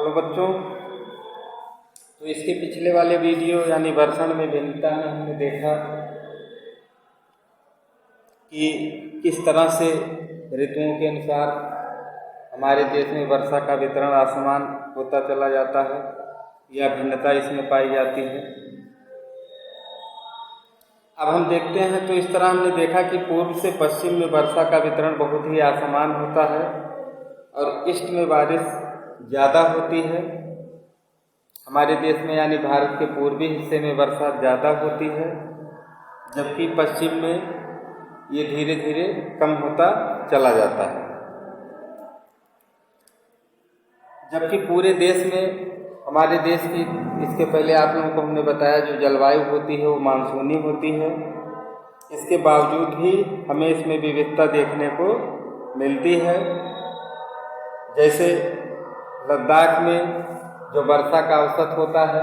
Hello बच्चों, तो इसके पिछले वाले वीडियो यानी वर्षण में भिन्नता में हमने देखा कि किस तरह से ऋतुओं के अनुसार हमारे देश में वर्षा का वितरण असमान होता चला जाता है या भिन्नता इसमें पाई जाती है। अब हम देखते हैं तो इस तरह हमने देखा कि पूर्व से पश्चिम में वर्षा का वितरण बहुत ही असमान होता है और ईस्ट में बारिश ज़्यादा होती है। हमारे देश में यानी भारत के पूर्वी हिस्से में वर्षा ज़्यादा होती है, जबकि पश्चिम में ये धीरे धीरे कम होता चला जाता है। जबकि पूरे देश में हमारे देश की, इसके पहले आप लोगों को हमने बताया, जो जलवायु होती है वो मानसूनी होती है। इसके बावजूद भी हमें इसमें विविधता देखने को मिलती है। जैसे लद्दाख में जो वर्षा का औसत होता है,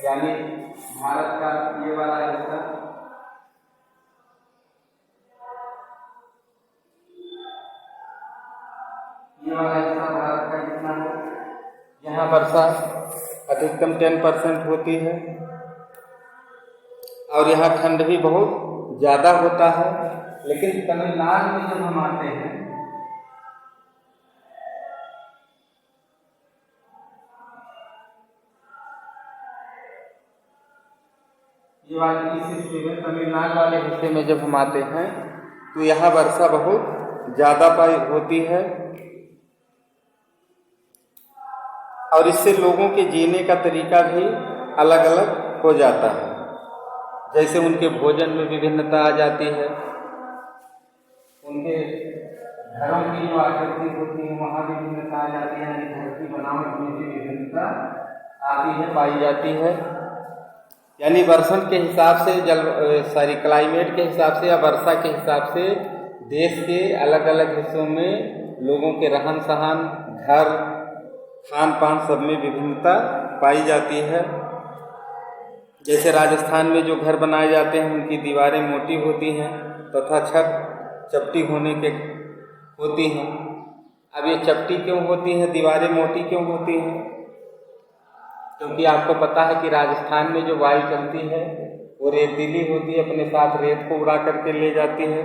यानी भारत का ये वाला हिस्सा, ये वाला हिस्सा भारत का कितना है, यहाँ वर्षा अधिकतम 10% होती है और यहाँ ठंड भी बहुत ज़्यादा होता है। लेकिन तमिलनाडु में जब हम आते हैं ये वाले इस हिस्से में, तमिलनाडु वाले हिस्से में जब हम आते हैं तो यहाँ वर्षा बहुत ज़्यादा होती है और इससे लोगों के जीने का तरीका भी अलग अलग हो जाता है। जैसे उनके भोजन में विभिन्नता आ जाती है, उनके घरों की जो आकृति होती है वहाँ भी विभिन्नता आ जाती है, यानी घर की बनावट में भी विभिन्नता आती है, पाई जाती है। यानी वर्षण के हिसाब से क्लाइमेट के हिसाब से या वर्षा के हिसाब से देश के अलग अलग हिस्सों में लोगों के रहन सहन, घर, खान पान सब में विभिन्नता पाई जाती है। जैसे राजस्थान में जो घर बनाए जाते हैं उनकी दीवारें मोटी होती हैं तथा छत चपटी होती हैं। अब ये चपटी क्यों होती हैं, दीवारें मोटी क्यों होती हैं? क्योंकि आपको पता है कि राजस्थान में जो वायु चलती है वो रेतीली होती है, अपने साथ रेत को उड़ा करके ले जाती है।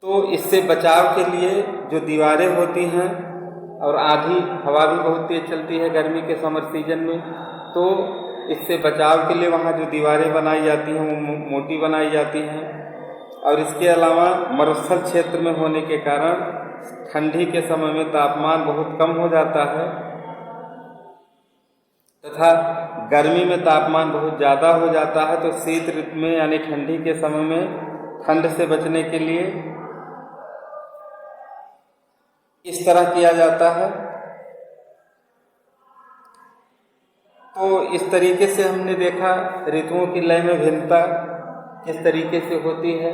तो इससे बचाव के लिए जो दीवारें होती हैं, और आधी हवा भी बहुत तेज चलती है गर्मी के समर सीजन में, तो इससे बचाव के लिए वहाँ जो दीवारें बनाई जाती हैं वो मोटी बनाई जाती हैं। और इसके अलावा मरुस्थल क्षेत्र में होने के कारण ठंडी के समय में तापमान बहुत कम हो जाता है तथा गर्मी में तापमान बहुत ज़्यादा हो जाता है। तो शीत ऋतु में यानी ठंडी के समय में ठंड से बचने के लिए इस तरह किया जाता है। तो इस तरीके से हमने देखा ऋतुओं की लय में भिन्नता किस तरीके से होती है,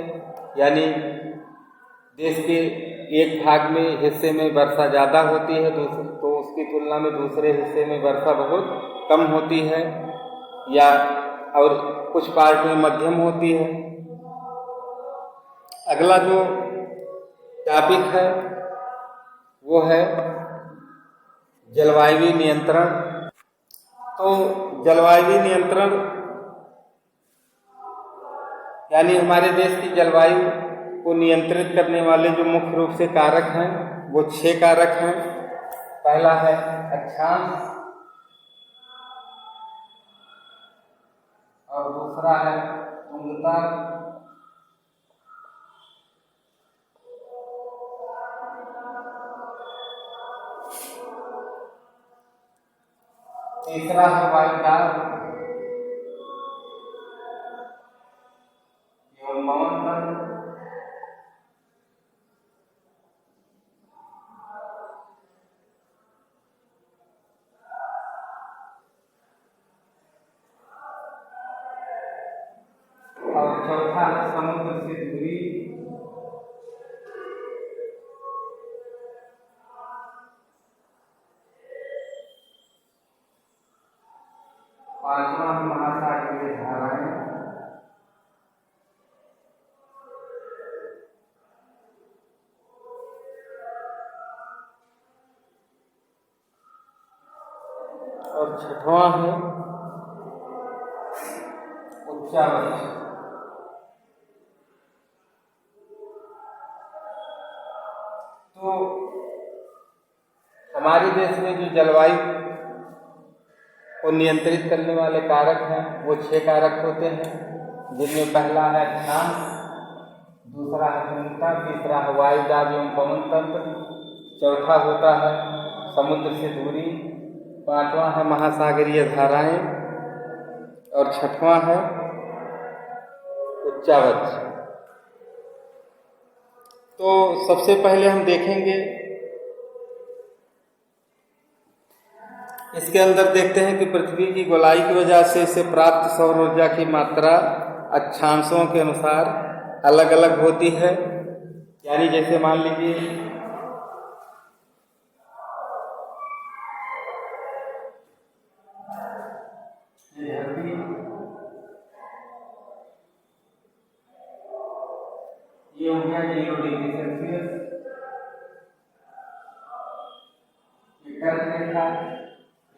यानी देश के एक भाग में हिस्से में वर्षा ज़्यादा होती है तो उसकी तुलना में दूसरे हिस्से में वर्षा बहुत कम होती है, या और कुछ पार्ट में मध्यम होती है। अगला जो टॉपिक है वो है जलवायु नियंत्रण। तो जलवायु नियंत्रण यानी हमारे देश की जलवायु को नियंत्रित करने वाले जो मुख्य रूप से कारक हैं वो 6 कारक हैं। पहला है अक्षांश, और दूसरा है तुंगता, तीसरा है वायुदाब एवं पवन तंत्र, और चौथा है समुद्र से दूरी। पांचवा है महासागरीय धाराएं। और छठवां है उच्चावच। तो हमारे देश में जो जलवायु को नियंत्रित करने वाले कारक हैं वो 6 कारक होते हैं, जिनमें पहला है अक्षांश, दूसरा है खनिका, तीसरा है वायुदाब एवं पवन तंत्र, चौथा होता है समुद्र से दूरी, पांचवां है महासागरीय धाराएं और छठवां है उच्चावच। तो सबसे पहले हम देखेंगे, इसके अंदर देखते हैं कि पृथ्वी की गोलाई की वजह से इसे प्राप्त सौर ऊर्जा की मात्रा अक्षांशों के अनुसार अलग अलग होती है। यानी जैसे मान लीजिए ये हो गया 0 डिग्री सेल्सियस, ये कर्क रेखा,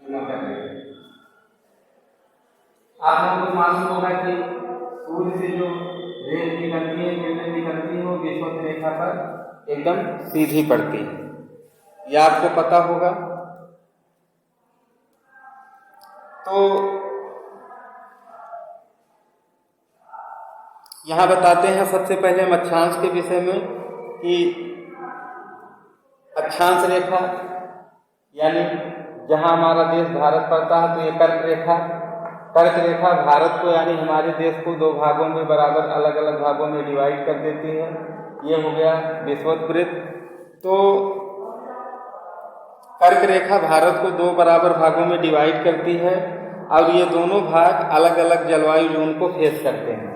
ये मकर रेखा। आप लोगों को मालूम होगा कि सूर्य से जो रेल निकलती है, किरणें निकलती है, वो विषुवत रेखा पर एकदम सीधी पड़ती है, यह आपको पता होगा। तो यहाँ बताते हैं सबसे पहले हम अक्षांश के विषय में कि अक्षांश रेखा यानी जहाँ हमारा देश भारत पड़ता है, तो ये कर्क रेखा, कर्क रेखा भारत को यानी हमारे देश को 2 भागों में बराबर अलग अलग भागों में डिवाइड कर देती है। ये हो गया विषुवत वृत्त। तो कर्क रेखा भारत को 2 बराबर भागों में डिवाइड करती है और ये दोनों भाग अलग अलग जलवायु जोन को फेस करते हैं।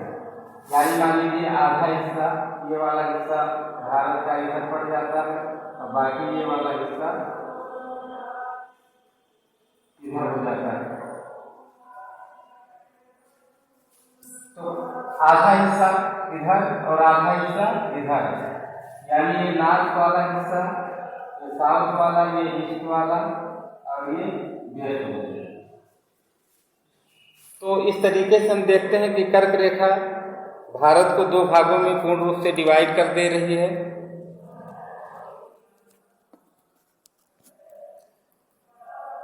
यानी मान लीजिए आधा हिस्सा, ये वाला हिस्सा भारत का इधर पड़ जाता है और बाकी ये वाला हिस्सा इधर हो जाता है। तो आधा हिस्सा इधर और आधा हिस्सा इधर, यानी ये नॉर्थ वाला हिस्सा, ये साउथ वाला, ये ईस्ट वाला और ये वेस्ट वाला। तो इस तरीके से हम देखते हैं कि कर्क रेखा भारत को 2 भागों में पूर्ण रूप से डिवाइड कर दे रही है।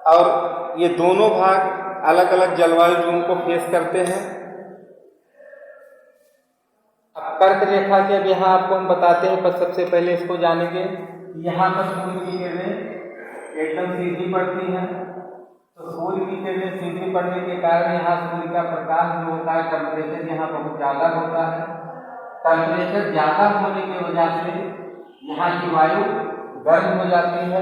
और ये दोनों भाग अलग अलग जलवायु जोन को फेस करते हैं। अब कर्क रेखा के अब यहाँ आपको हम बताते हैं, पर सबसे पहले इसको जानेंगे। यहाँ पर सूर्य की किरणें एकदम सीधी पड़ती हैं, तो सूर्य की किरणें सीधी पड़ने के कारण यहाँ सूर्य का प्रकाश जो होता है, टेम्परेचर यहाँ बहुत ज़्यादा होता है। टेम्परेचर ज़्यादा होने की वजह से यहाँ की वायु गर्म हो जाती है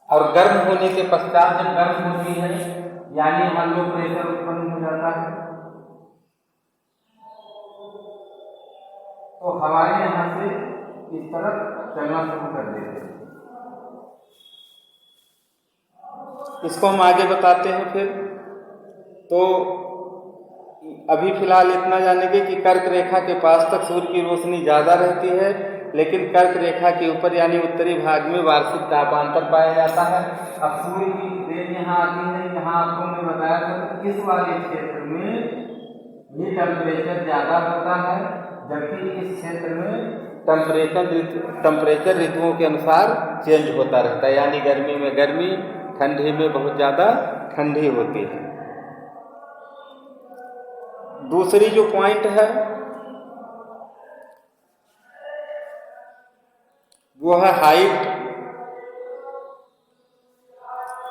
और गर्म होने के पश्चात जब गर्म होती है यानी यहाँ लो प्रेशर उत्पन्न हो जाता है, तो हवाएं यहाँ से इस तरफ चलना शुरू कर देते हैं। इसको हम आगे बताते हैं फिर। तो अभी फिलहाल इतना जानेंगे कि कर्क रेखा के पास तक सूर्य की रोशनी ज़्यादा रहती है, लेकिन कर्क रेखा के ऊपर यानी उत्तरी भाग में वार्षिक तापांतर पाया जाता है। अब सूर्य की रेल यहाँ आती है, यहाँ आपको मैं बताया था कि इस वाले क्षेत्र में भी टेम्परेचर ज़्यादा होता है, जबकि इस क्षेत्र में टेम्परेचर ऋतुओं के अनुसार चेंज होता रहता है, यानी गर्मी में गर्मी, ठंडी में बहुत ज़्यादा ठंडी होती है। दूसरी जो पॉइंट है वो है हाइट।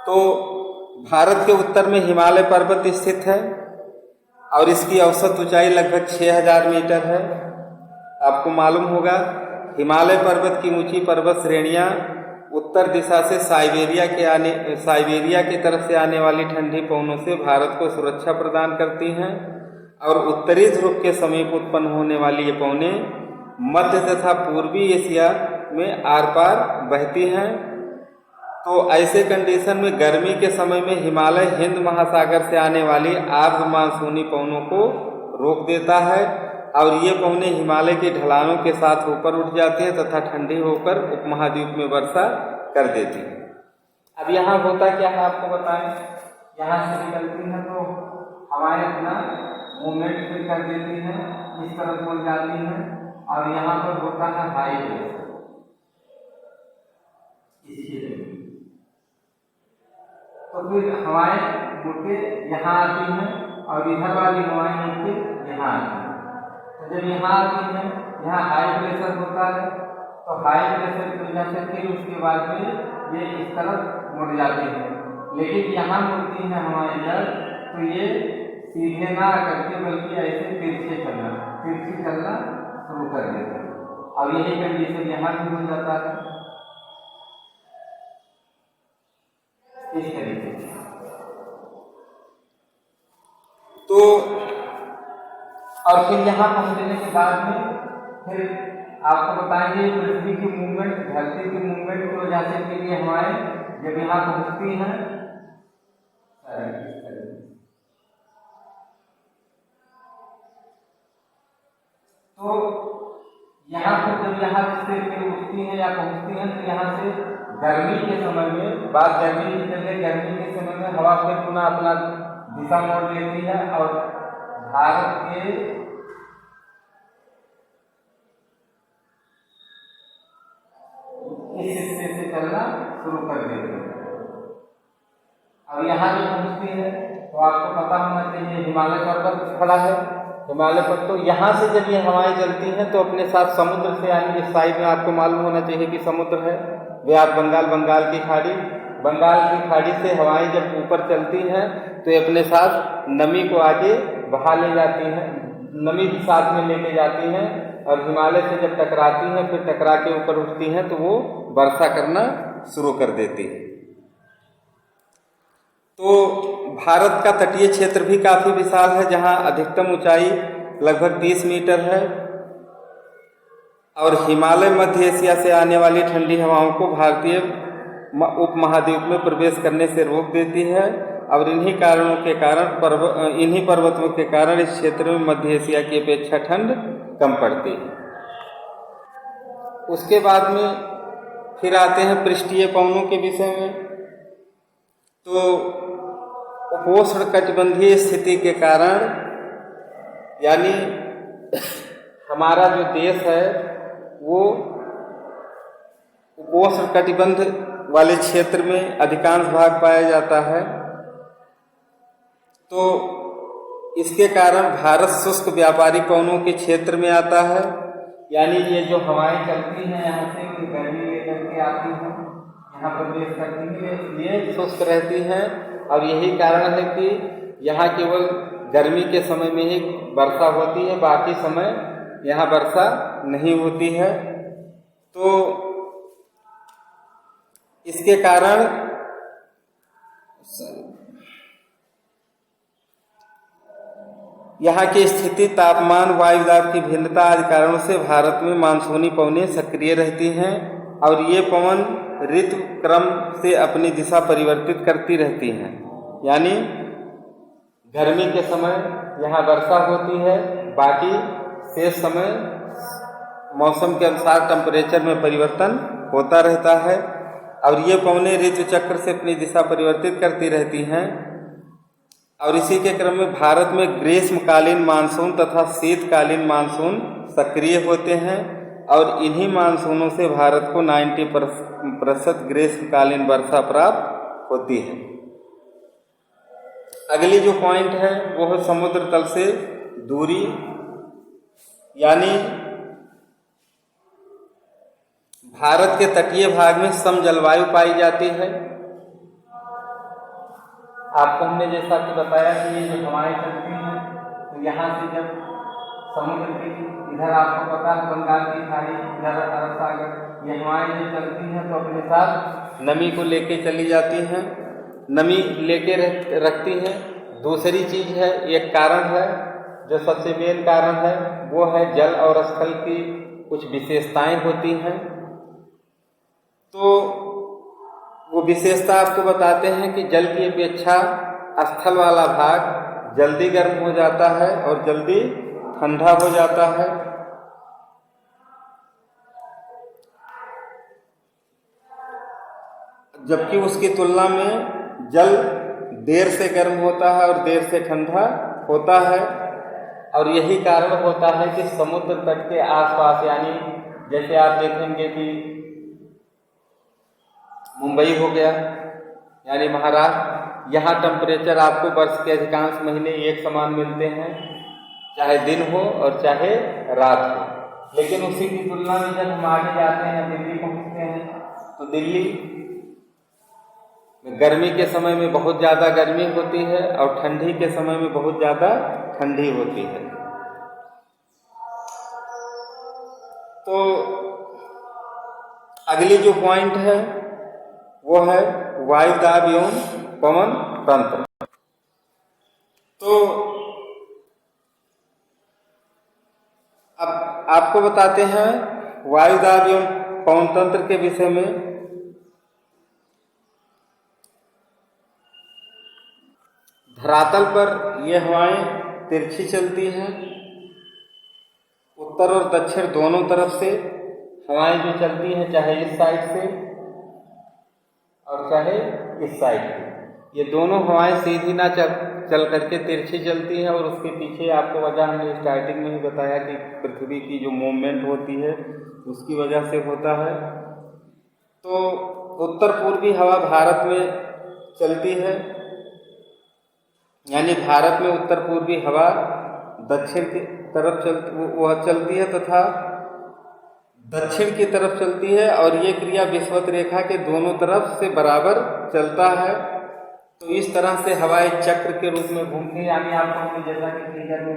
तो भारत के उत्तर में हिमालय पर्वत स्थित है और इसकी औसत ऊंचाई लगभग 6000 मीटर है। आपको मालूम होगा हिमालय पर्वत की ऊंची पर्वत श्रेणियां उत्तर दिशा से साइबेरिया की तरफ से आने वाली ठंडी पवनों से भारत को सुरक्षा प्रदान करती हैं और उत्तरी ध्रुव के समीप उत्पन्न होने वाली ये पवनें मध्य तथा पूर्वी एशिया में आर पार बहती हैं। तो ऐसे कंडीशन में गर्मी के समय में हिमालय हिंद महासागर से आने वाली आर्द्र मानसूनी पवनों को रोक देता है और ये पवनें हिमालय की ढलानों के साथ ऊपर उठ जाती हैं तथा ठंडी होकर उपमहाद्वीप में वर्षा कर देती है। अब यहाँ होता क्या है आपको बताएं, यहाँ से निकलती है तो हवाएं अपना मूवमेंट फिर कर देती हैं, इस तरफ मुड़ जाती हैं और यहाँ पर होता है हाई प्रेशर इस क्षेत्र में, तो फिर हवाएं मुड़ के यहाँ आती हैं और इधर वाली हवाएं मुड़ के यहाँ आती हैं। तो जब यहाँ आती हैं, यहाँ हाई प्रेशर होता है, तो हाई प्रेशर की वजह से फिर उसके बाद में ये इस तरफ मुड़ जाती है, लेकिन यहाँ मुड़ती है हवाएं जब, तो ये सीधे ना करके बल्कि ऐसे तिरछी चलना शुरू कर देते हैं और यही कंडीशन यहाँ भी हो जाता है इस तरीके से। तो और फिर यहाँ पहुँचने के बाद में फिर आपको बताएंगे पृथ्वी की मूवमेंट, धरती की मूवमेंट की वजह से के लिए हवाएं जब यहाँ पहुँचती हैं तो यहाँ पर जब यहाँ से फिर उठती हैं या पहुँचती हैं तो यहाँ से गर्मी के समय में, बात गर्मी की चले, गर्मी के समय में हवा फिर पुनः अपना दिशा मोड़ लेती है और भारत के इस हिस्से से चलना शुरू कर देती है। अब यहाँ जो पहुँचती है तो आपको पता होना चाहिए हिमालय पर्वत खड़ा है, हिमालय पर, तो यहाँ से जब ये हवाएं चलती हैं तो अपने साथ समुद्र से, यानी इस साइड में आपको मालूम होना चाहिए कि समुद्र है, व्याप बंगाल की खाड़ी, बंगाल की खाड़ी से हवाएं जब ऊपर चलती हैं तो ये अपने साथ नमी को आगे बहा ले जाती हैं, नमी भी साथ में लेके जाती हैं और हिमालय से जब टकराती हैं फिर टकरा के ऊपर उठती हैं तो वो वर्षा करना शुरू कर देती है। तो भारत का तटीय क्षेत्र भी काफ़ी विशाल है, जहाँ अधिकतम ऊंचाई लगभग 30 मीटर है और हिमालय मध्य एशिया से आने वाली ठंडी हवाओं को भारतीय उपमहाद्वीप में प्रवेश करने से रोक देती है और इन्हीं पर्वतों के कारण इस क्षेत्र में मध्य एशिया की अपेक्षा ठंड कम पड़ती है। उसके बाद में फिर आते हैं पृष्ठीय पवनों के विषय में। तो उपोष्णकटिबंधीय स्थिति के कारण, यानी हमारा जो देश है वो उपोष्णकटिबंध वाले क्षेत्र में अधिकांश भाग पाया जाता है, तो इसके कारण भारत शुष्क व्यापारी पवनों के क्षेत्र में आता है, यानी ये जो हवाएं चलती हैं यहाँ से गर्मी लेकर के आती हैं, यहाँ प्रवेश करती हैं, ये शुष्क रहती हैं और यही कारण है कि यहाँ केवल गर्मी के समय में ही वर्षा होती है, बाकी समय यहाँ वर्षा नहीं होती है। तो इसके कारण यहाँ की स्थिति, तापमान, वायुदाब की भिन्नता आदि कारणों से भारत में मानसूनी पवनें सक्रिय रहती हैं और ये पवन ऋतु क्रम से अपनी दिशा परिवर्तित करती रहती हैं, यानी गर्मी के समय यहाँ वर्षा होती है, बाकी शेष समय मौसम के अनुसार टेम्परेचर में परिवर्तन होता रहता है और ये पवनें ऋतु चक्र से अपनी दिशा परिवर्तित करती रहती हैं। और इसी के क्रम में भारत में ग्रीष्मकालीन मानसून तथा शीतकालीन मानसून सक्रिय होते हैं और इन्हीं मानसूनों से भारत को 90% ग्रीष्मकालीन वर्षा प्राप्त होती है। अगली जो पॉइंट है वो है समुद्र तल से दूरी, यानी भारत के तटीय भाग में सम जलवायु पाई जाती है। आपको हमने जैसा कि बताया कि ये जो हवाएं चलती हैं तो यहाँ से जब समुद्र की, इधर आपको पता है बंगाल की खाड़ी, इधर अरब सागर, ये हवाएं जो चलती हैं तो अपने साथ नमी को लेके चली जाती हैं, नमी लेके रखती हैं। दूसरी चीज है, एक कारण है जो सबसे मेन कारण है, वो है जल और स्थल की कुछ विशेषताएं होती हैं। तो वो विशेषता आपको बताते हैं कि जल की अपेक्षा स्थल वाला भाग जल्दी गर्म हो जाता है और जल्दी ठंडा हो जाता है। जबकि उसकी तुलना में जल देर से गर्म होता है और देर से ठंडा होता है। और यही कारण होता है कि समुद्र तट के आसपास, यानी जैसे आप देखेंगे कि मुंबई हो गया यानी महाराष्ट्र, यहाँ टेम्परेचर आपको वर्ष के अधिकांश महीने एक समान मिलते हैं, चाहे दिन हो और चाहे रात हो। लेकिन उसी की तुलना में जब हम आगे जाते हैं, दिल्ली पहुँचते हैं, तो दिल्ली गर्मी के समय में बहुत ज़्यादा गर्मी होती है और ठंडी के समय में बहुत ज़्यादा ठंडी होती है। तो अगली जो पॉइंट है वो है वायुदाब एवं पवन तंत्र। तो अब आपको बताते हैं वायुदाब एवं पवन तंत्र के विषय में। धरातल पर ये हवाएं तिरछी चलती हैं, उत्तर और दक्षिण दोनों तरफ से हवाएं जो चलती हैं, चाहे इस साइड से और चाहे इस साइड से, ये दोनों हवाएं सीधी ना चल करके तिरछी चलती हैं। और उसके पीछे आपको वजह हमने स्टार्टिंग में ही बताया कि पृथ्वी की जो मूवमेंट होती है उसकी वजह से होता है। तो उत्तर पूर्वी हवा भारत में चलती है, यानी भारत में उत्तर पूर्वी हवा दक्षिण की तरफ चलती है तथा दक्षिण की तरफ चलती है, और ये क्रिया विषुवत रेखा के दोनों तरफ से बराबर चलता है। तो इस तरह से हवा एक चक्र के रूप में घूमती है। यानी आपको हमने जैसा कि फिगर में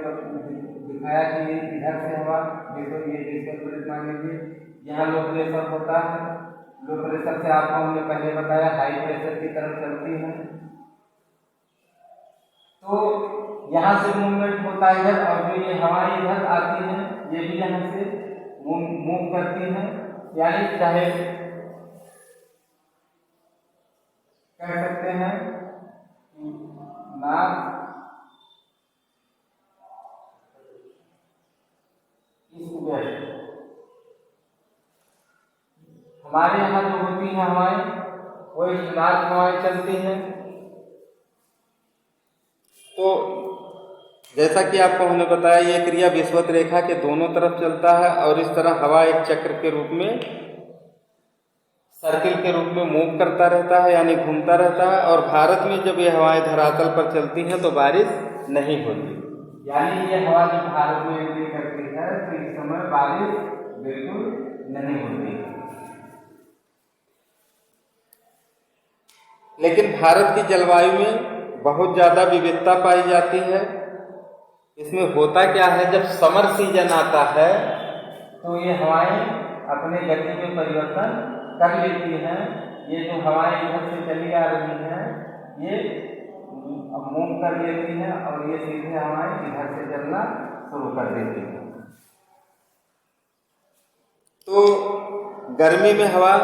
दिखाया कि ये इधर से हवा, देखो ये प्रेशर मान लीजिए, यहाँ लो प्रेशर होता है, लो प्रेशर से आपको हमने पहले बताया हाई प्रेशर की तरफ चलती है। तो यहाँ से मूवमेंट होता है इधर, और जो ये हवाएं इधर आती हैं ये भी यहाँ से मूव करती हैं, यानी चाहे कह सकते हैं नॉर्थ ईस्ट वेस्ट। हमारे यहाँ जो होती हैं हवाएं वो इस नॉर्थ हवाएं चलती हैं। तो जैसा कि आपको हमने बताया, ये क्रिया विषुवत रेखा के दोनों तरफ चलता है, और इस तरह हवा एक चक्र के रूप में, सर्किल के रूप में मूव करता रहता है, यानी घूमता रहता है। और भारत में जब ये हवाएं धरातल पर चलती हैं तो बारिश नहीं होती, यानी ये हवा जब भारत में एंट्री करती है तो इस समय बारिश बिल्कुल नहीं होती। लेकिन भारत की जलवायु में बहुत ज़्यादा विविधता पाई जाती है। इसमें होता क्या है, जब समर सीजन आता है तो ये हवाएं अपने गति में परिवर्तन कर लेती हैं। ये जो हवाएं इधर से चली आ रही हैं ये मूव कर लेती हैं, और ये सीधे हवाएं इधर से चलना शुरू कर देती हैं। तो गर्मी में हवा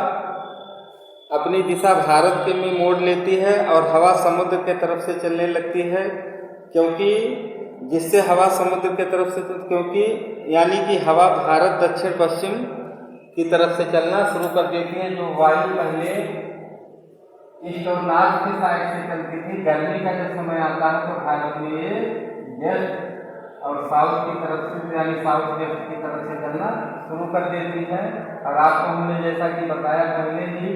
अपनी दिशा भारत के में मोड़ लेती है और हवा समुद्र के तरफ से चलने लगती है, क्योंकि जिससे हवा समुद्र के तरफ से, क्योंकि यानी कि हवा भारत दक्षिण पश्चिम की तरफ से चलना शुरू कर देती है। जो वायु पहले ईस्ट और नॉर्थ की साइड से चलती थी, गर्मी का जब समय आता है तो भारत में ये वेस्ट और साउथ की तरफ से, यानी साउथ वेस्ट की तरफ से चलना शुरू कर देती है। और आपको हमने जैसा कि बताया पहले ही,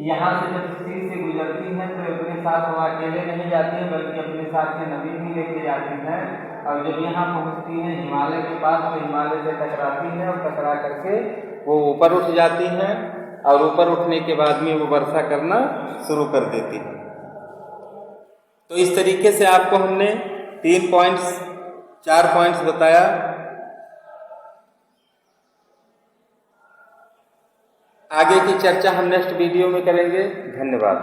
यहाँ से जब सी से गुजरती हैं तो अपने साथ वो अकेले नहीं जाती हैं, बल्कि अपने साथ ये नदी भी लेके जाती हैं। और जब यहाँ पहुँचती हैं हिमालय के पास तो हिमालय से टकराती हैं, और टकरा करके वो ऊपर उठ जाती हैं, और ऊपर उठने के बाद में वो वर्षा करना शुरू कर देती है। तो इस तरीके से आपको हमने 4 पॉइंट्स बताया। आगे की चर्चा हम नेक्स्ट वीडियो में करेंगे। धन्यवाद।